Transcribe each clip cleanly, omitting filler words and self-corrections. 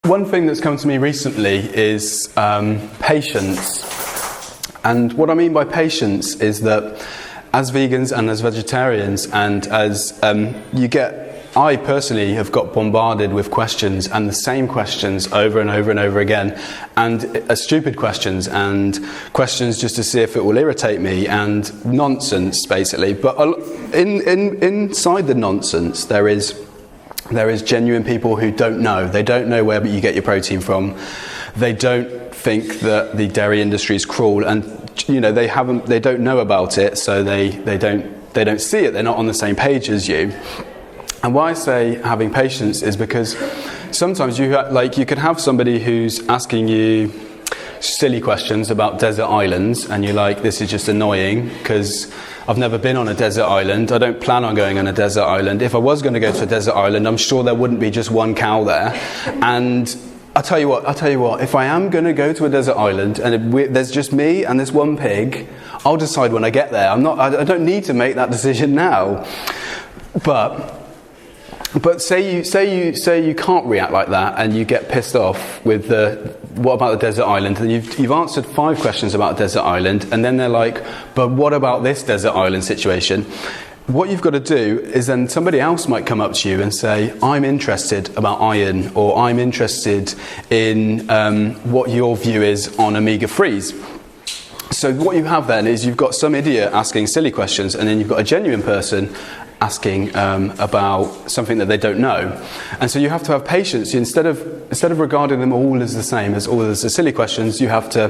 One thing that's come to me recently is patience. And what I mean by patience is that as vegans and as vegetarians and as I personally have got bombarded with questions, and the same questions over and over and over again, and stupid questions and questions just to see if it will irritate me, and nonsense basically. But inside the nonsense there is genuine people who don't know. They don't know where you get your protein from. They don't think that the dairy industry is cruel, and they don't know about it, so they don't see it. They're not on the same page as you. And why I say having patience is because sometimes you could have somebody who's asking you silly questions about desert islands, and you're like, this is just annoying because I've never been on a desert island. I don't plan on going on a desert island. If I was going to go to a desert island, I'm sure there wouldn't be just one cow there. And I'll tell you what, if I am going to go to a desert island and there's just me and this one pig, I'll decide when I get there. I don't need to make that decision now. But say you can't react like that, and you get pissed off with what about the desert island? And you've answered 5 questions about the desert island, and then they're like, but what about this desert island situation? What you've got to do is then somebody else might come up to you and say, I'm interested about iron, or I'm interested in what your view is on omega-3s. So what you have then is you've got some idiot asking silly questions, and then you've got a genuine person asking about something that they don't know. And so you have to have patience. Instead of regarding them all as the same, as all as the silly questions, you have to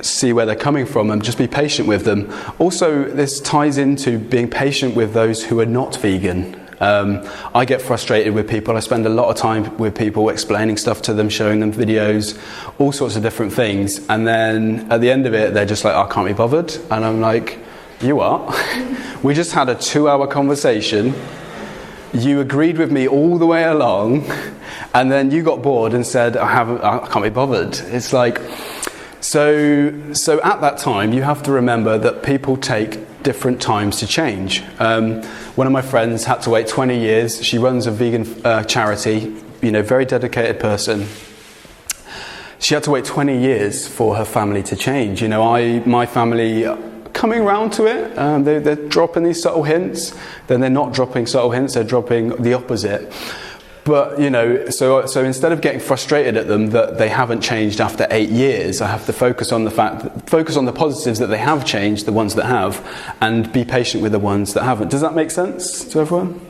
see where they're coming from and just be patient with them. Also, this ties into being patient with those who are not vegan. I get frustrated with people. I spend a lot of time with people explaining stuff to them, showing them videos, all sorts of different things. And then at the end of it, they're just like, I can't be bothered. And I'm like, you are? We just had a 2-hour conversation. You agreed with me all the way along, and then you got bored and said, I can't be bothered. It's like, so at that time, you have to remember that people take different times to change. One of my friends had to wait 20 years. She runs a vegan charity, very dedicated person. She had to wait 20 years for her family to change. My family coming around to it, they're dropping these subtle hints, then they're not dropping subtle hints, they're dropping the opposite. But, so instead of getting frustrated at them that they haven't changed after 8 years, I have to focus on the positives that they have changed, the ones that have, and be patient with the ones that haven't. Does that make sense to everyone?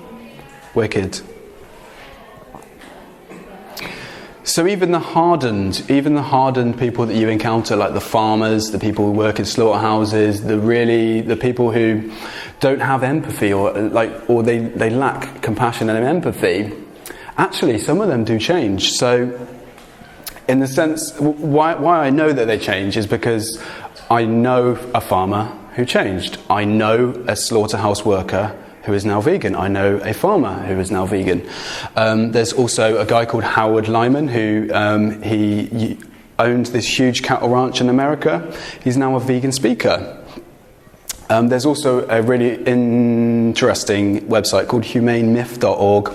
Wicked. So even the hardened people that you encounter, like the farmers, the people who work in slaughterhouses, the people who don't have empathy or they lack compassion and empathy, actually some of them do change. So in the sense, why I know that they change is because I know a farmer who changed. I know a slaughterhouse worker who is now vegan. I know a farmer who is now vegan. There's also a guy called Howard Lyman who he owned this huge cattle ranch in America. He's now a vegan speaker. There's also a really interesting website called humanemyth.org,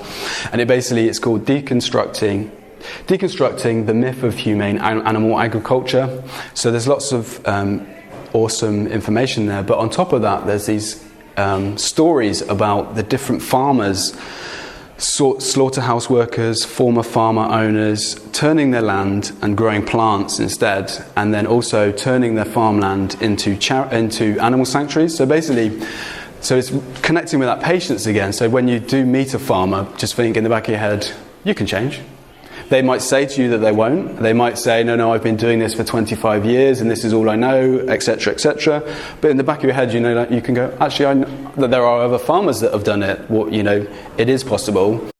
and it's called deconstructing the myth of humane animal agriculture. So there's lots of awesome information there, but on top of that there's these stories about the different farmers, slaughterhouse workers, former farmer owners, turning their land and growing plants instead, and then also turning their farmland into animal sanctuaries. So it's connecting with that patience again. So when you do meet a farmer, just think in the back of your head, you can change. They might say to you that they won't. They might say, no, I've been doing this for 25 years and this is all I know, etc., etc. But in the back of your head, that you can go, actually, I know that there are other farmers that have done it. It is possible.